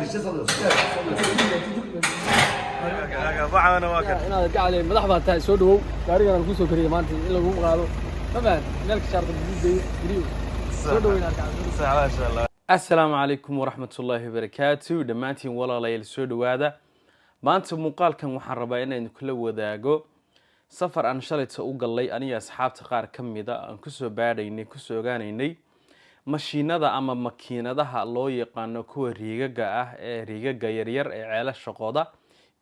şişe salıyorsun. Evet. waxaana waa kan inaad gacalay madax baa tahay soo dhawow gaarigan ku soo kariyay maanta in lagu qaado taban meel ka sharqad guriyo soo dhawow inaad gacalay السلام عليكم ورحمة الله وبركاته دمانتين ولا ليل سود وهذا ما أنت مقال كان محربين إن كل وذاقو سفر أن شلت أوجل لي أني أصحاب تقار كم ذا أن كسر بعديني كسر جانيني ماشينا ذا أما ماكينة ذا الله يقانو كو ريجا يرير على الشقادة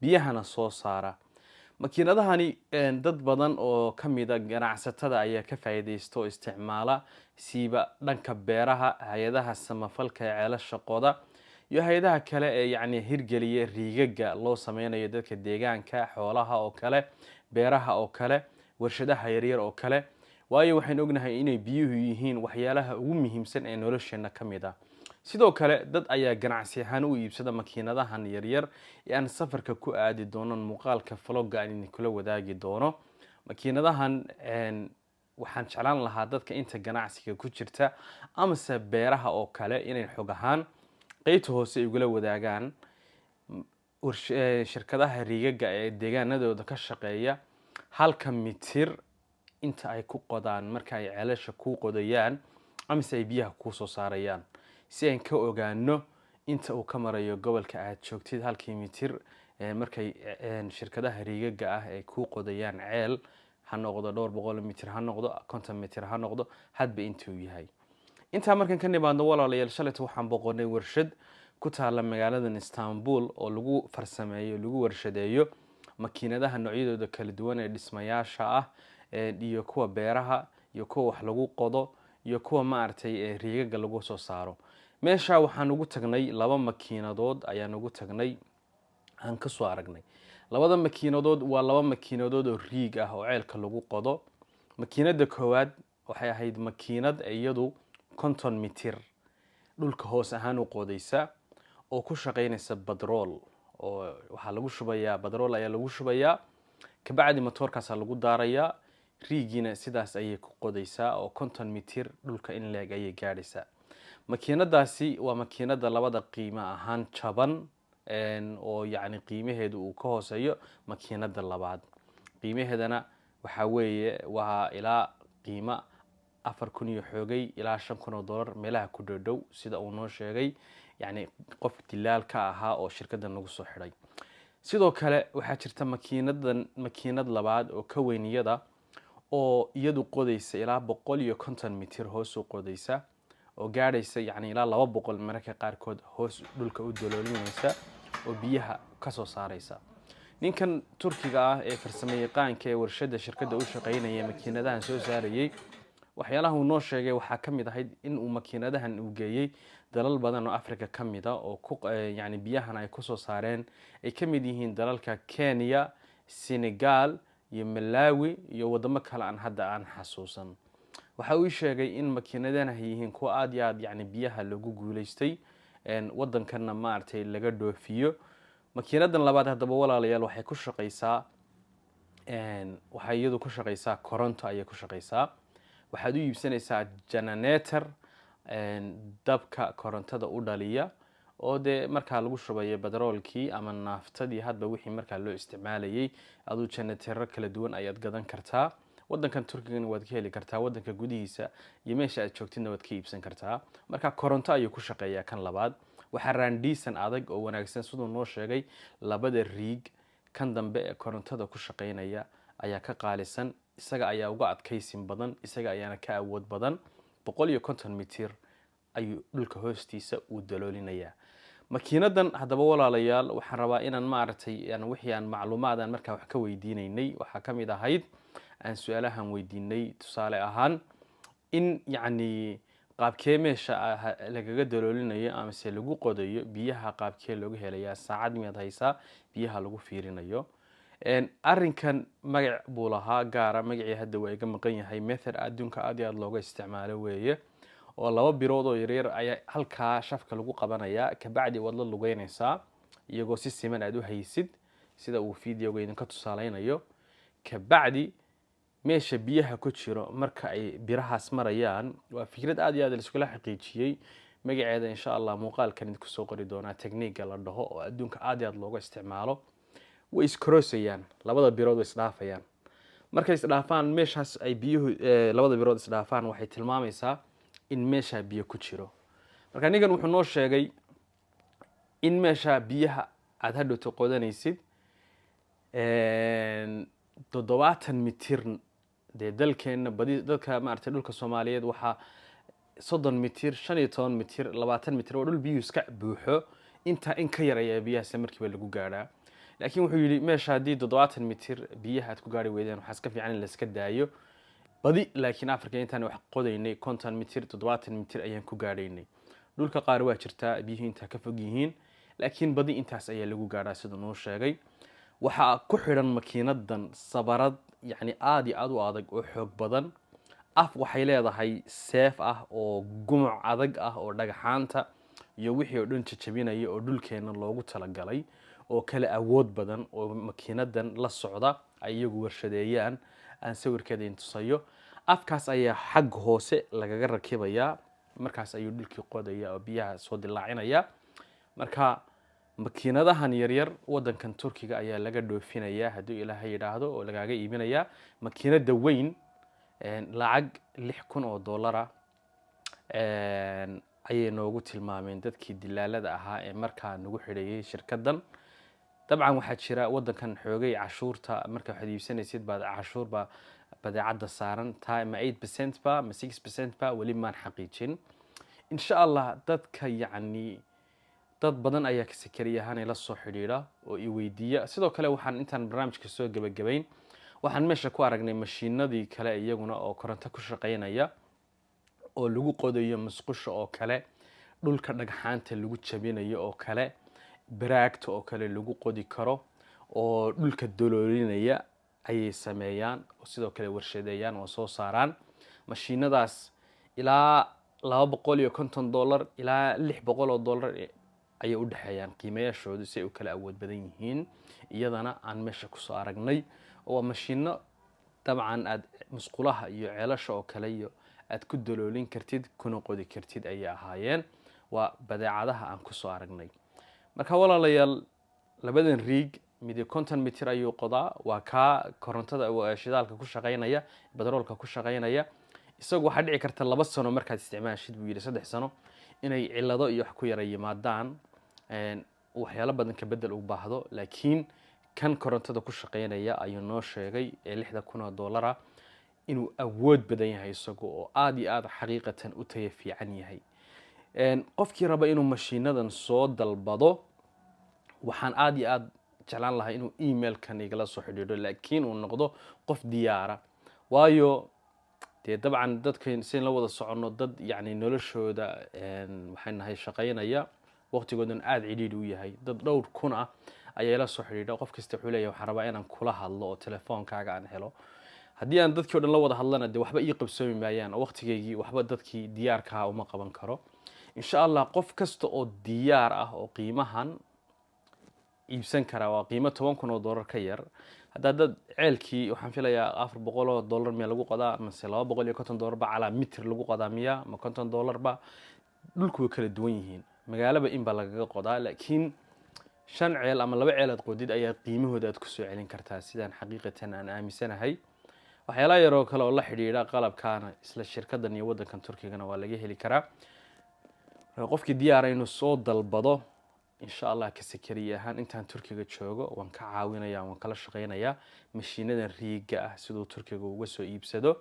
بيهنا صارة ماكينة ذا هني ضد بدن أو كم ذا جناعسة أيه كفاية استو استعماله سيبا دنك بيرها هيدها السمافلك على الشقادة iyo hay'adaha kale ee yani hirgeliye riigaga loo sameeyo dadka deegaanka xoolaha oo kale beeraha oo kale warshadaha yaryar oo kale waayo waxaan ognahay inay biyuhu yihiin waxyaalaha ugu muhiimsan ee nolosheena kamid ah sidoo kale dad ayaa ganacsi ahaan u iibsada makiinadahan yaryar ee aan safarka ku aadi doonan muuqaalka vlogga aan kula wadaagi doono makiinadahan waxaan jeclaan lahaa dadka inta ganacsiga ku jirta ama beeraha oo kale inay xog ahaan qaybta hoose ay ugula wadaagaan shirkadaha riigaga ee deegaanadooda ka shaqeeya halka mitir inta ay ku qodaan marka ay ceelasha ku qodayaan ama ay biyaha ku soo saarayaan si aan ka ogaano inta uu ka marayo gobolka aad joogtid halkii mitir markay shirkadaha riigaga ah ay ku qodayaan ceel ha noqdo 200 mitir ha noqdo 50 mitir ha noqdo hadba inta uu yahay inta markan ka nimaadno walaalayaal shalayta waxaan boqonay warshad ku taala magaalada Istanbul oo lagu farsameeyo lagu warshadeeyo makiinadaha noocyadooda kala duwan ee dhismayaasha ah iyo kuwa beeraha iyo kuwa wax lagu qodo iyo kuwa maartay riigaga lagu soo saaro meesha waxaan ugu tagnay laba makiinadood ayaan ugu tagnay aan ka soo aragnay labada makiinadood waa laba makiinadood oo riig ah oo ceelka lagu qodo makiinada koowaad waxay ahayd makiinad iyadu 50 mitir dhulka hoos ahaan u qodaysa oo ku shaqeynaysa badrool oo waxa lagu shubayaa badrool ayaa lagu shubayaa ka bacdi matoorkaas lagu daarayaa riigina sidaas ayay ku qodaysaa oo 50 mitir dhulka in leeg ayay gaadhaysaa makiinadaasi waa makiinada labada qiimo ahaan jaban oo yani qiimaheedu uu ka hooseeyo makiinada labaad qiimaheedana waxa weeye waa ilaa qiimo 4,000 iyo xoogay ilaa 5,000 dollar meelaha ku dhow sida uu noo sheegay yani qof dilaal ka ahaa oo shirkadda nagu soo xiray sidoo kale waxa jirta makiinad labaad oo ka weyniyada oo iyadu qodaysa ilaa 150 mitir hoos u qodaysa oo gaadhaysa yani ilaa 200 marka qaar kood hoos dhulka u daloolinaysa oo biyaha ka soo saaraysa ninkan Turkiga ah ee farsamayaqaanka ee warshada shirkadda u shaqeynaya makiinadahan soo saarayay waxyaalaha uu noo sheegay waxa kamid ahayd in uu makiinadahan u geeyay dalal badan oo Afrika kamid ah oo yani biyahan ay ku soo saareen ay kamid yihiin dalalka Kenya, Senegal iyo Malawi iyo wadamo kale aan hadda aan xasuusan waxa uu sheegay in makiinadahan ay yihiin kuwa aad iyo aad yani biyaha lagu guuleystay wadankanna maartay laga dhoofiyo makiinadan labaad hadaba walaalayaal waxay ku shaqeysaa waxay iyadu ku shaqeysaa koronto ayay ku shaqeysaa waxaad u iibsanaysaa generator dabka korontada u dhaliya oo de marka lagu shubayo badroolkii ama naaftadii hadba wixii marka loo isticmaalayay adu generator kala duwan ayaad gadan kartaa wadankan Turkiga waad ka heli kartaa wadanka gudihiisa iyo meesha aad joogtidna waad ka iibsan kartaa marka koronto ayuu ku shaqeeyaa kan labaad waxa raandiisan adag oo wanaagsan sidoo noo sheegay labada riig kan dambe ee korontada ku shaqeynaya ayaa ka qaalisan isaga ayaa uga adkaysin badan isaga ayaana ka awood badan 150 mitir ayuu dhulka hoostiisa u daloolinaya makiinadan hadaba walaalayaal waxaan rabaa inaan maartay wixii aan macluumaadaan marka wax ka weydiinaynay waxa kamid ahayd aan su'aalahan weydiinay tusaale ahaan in yani qaabkee meesha lagaga daloolinayo ama se lagu qodayo biyaha qaabkee looga helayaa saacad miyaad haysaa biyaha lagu fiirinayo arrinkan magac buu lahaa gaara magacii hadda waa iga maqan yahay method adduunka aad iyo aad looga isticmaalo weeye oo laba birood oo yaryar ayaa halkaa shafka lagu qabanaya ka bacdi waad la lugeynaysaa iyagoo si siman aad u haysid sida uu videoga idinka tusaaleynayo ka bacdi meesha biyaha ku jiro marka ay birahaas marayaan waa fikrad aad iyo aad la isku xaqiijiyay magaceeda insha allah muuqaalkan idinku soo qori doonaa technique la dhaho oo adduunka aad iyo aad looga isticmaalo way iskroosayaan labada birood way isdhaafayaan markay isdhaafaan meeshaas ay biyuhu labada birood isdhaafaan waxay tilmaamaysaa in meesha biyo ku jiro marka ninkan wuxuu noo sheegay in meesha biyaha aad hadhowto qodanaysid 70 mitir dee dalkeena badi dadka maartay dhulka Soomaaliyeed waxa 30 mitir 15 mitir 20 mitir oo dhul biyo iska buuxo inta in ka yar ayaa biyaha markiiba lagu gaaraa laakiin wuxuu yiri meesha hadii 70 mitir biyaha aad ku gaari weydaan waxa iska fiican in la iska daayo badi laakiin Afrika intaan wax qodaynay 50 mitir 70 mitir ayaan ku gaadhaynay dhulka qaar waa jirtaa biyaha inta ka fog yihiin laakiin badi intaas ayaa lagu gaaraa sida noo sheegay waxa ku xiran makiinadan sabarad yani aad iyo aad u adag oo xoog badan af waxay leedahay seef ah oo gumuc adag ah oo dhagaxaanta iyo wixii oo dhan jajabinaya oo dhulkeena loogu talagalay oo kala awood badan oo makiinadan la socda ay iyagu warshadeeyaan aan sawirkeeda intusayo afkaas ayaa xag hoose lagaga rakibaya markaas ayuu dhulkii qodaya oo biyaha soo dilaacinaya marka makiinadahan yaryar wadankan Turkiga ayaa laga dhoofinaya hadii Ilaahay yiraahdo oo lagaga iibinaya makiinada weyn lacag $6,000 ayay noogu tilmaameen dadkii dilaalada ahaa ee markaa nagu xidhayay shirkadan dabcan waxa jira wadankan xoogay cashuurta marka waxaad iibsanaysid baad cashuur ba badeecada saaran taa ma 8% ba ma 6% ba wali maan xaqiijin insha Allah dadka yani dad badan ayaa ka sakariyahan la soo xiriira oo i weydiiya sidoo kale waxaan intaan barnaamijka soo gabagabayn waxaan meesha ku aragnay mashiinadii kale iyaguna oo koronto ku shaqeynaya oo lagu qodayo musqusha oo kale dhulka dhagxaanta lagu jabinayo oo kale baraagta oo kale lagu qodi karo oo dhulka doloolinaya ayay sameeyaan oo sidoo kale warshadeeyaan oo soo saaraan mashiinadaas ilaa $250 ilaa $600 ayay u dhaxeeyaan qiimeeyashoodu si ay u kala awood badan yihiin iyadana aan meesha ku soo aragnay oo mashiino dabcan aad musqulaha iyo ceelasha oo kale iyo aad ku daloolin kartid kuna qodi kartid ayay ahaayeen waa badeecadaha aan ku soo aragnay marka walaalayaal labadan riig mid 50 mitir ayuu qodaa waa ka korontada shidaalka ku shaqeynaya batroolka ku shaqeynaya isagu waxa dhici karta 2 sano markaad isticmaashid buu yiri 3 sano inay cilado iyo wax ku yara yimaadaan waxyaalo badan ka bedel u baahdo laakiin kan korontada ku shaqeynaya ayuu noo sheegay $6,000 inuu awood badan yahay isagu oo aad iyo aad xaqiiqatan u tayo fiican yahay qofkii raba inuu mashiinadan soo dalbado waxaan aad iyo aad jeclaan lahaa inuu emailkan igala soo xidhiidho laakiin uu noqdo qof diyaara waayo dee dabcan dadka si la wada socono dad yani noloshooda waxaan nahay shaqeynaya waqtigoodan aad cidhiidhi u yahay dad dhowr kun ah ayaa la soo xiriira qof kasta wuxuu leeyahay waxaan rabaa inaan kula hadlo oo telefoonkaaga aan helo haddii aan dadkii oo dhan la wada hadlana dee waxba ii qabsoomi maayaan waqtigeygii waxba dadkii diyaarka ah uma qaban karo insha Allah qof kasta oo diyaar ah oo qiimahan iibsan kara waa qiimo $10,000 ka yar hadda dad ceelkii waxaan filayaa $400 meel lagu qodaa mise $250 ba cala mitir lagu qodaa miya ma $50 ba dhulku way kala duwan yihiin magaalaba in ba lagaga qodaa laakiin 5 ceel ama 2 ceelad qodid ayaa qiimahooda aad ku soo celin kartaa sidaan xaqiiqatan aan aaminsanahay waxyaalaha yar oo kale oo la xiriira qalabkaana isla shirkadan iyo wadankan Turkigana waa laga heli karaa qofkii diyaar ah inuu soo dalbado insha Allah ka sakariyahan intaan Turkiga joogo waan ka caawinayaa waan kala shaqeynayaa mashiinadan riiga ah sidoo Turkiga uga soo iibsado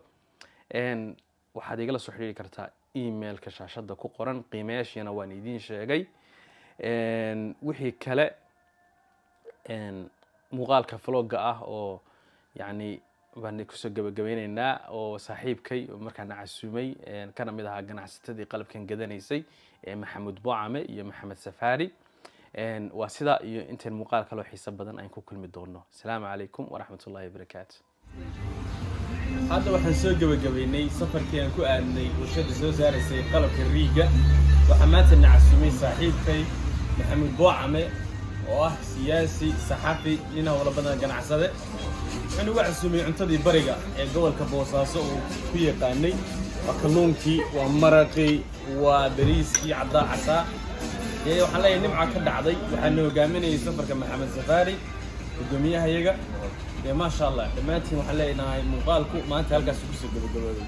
waxaad igala soo xiriiri kartaa emailka shaashada ku qoran qiimeeyashana waan idin sheegay wixii kale muuqaalka vlogga ah oo yani baan ku soo gabagabeynayna oo saaxiibkay markaan casuumay kana mid ahaa ganacsatadii qalabkan gadanaysay Maxamed Boocame iyo Maxamed Safari waa sida iyo intaan muuqaal kale oo xiiso badan aan ku kulmi doono assalaamu calaykum waraxmatullaahi wabarakaatuh hadda waxaan soo gabagabeynay safarkii aan ku aadnay warshada soo saaraysay qalabka riiga waxaan maanta casuumay saaxiibkay Maxamed Boocame oo ah siyaasi saxafi nin hawlo badan ganacsade waxaan ugu casuumay cuntadii bariga ee gobolka Boosaaso oo ku yaqaanay waa kalluunkii waa maraqii waa bariiskii caddaa casaa waxaan leeyahay nimca ka dhacday waxaan hogaaminayay safarka Maxamed Safaari gudoomiyaha iyaga ما شاء الله دمانتي وحلينا مقالكم ما أنت هلقى سكسي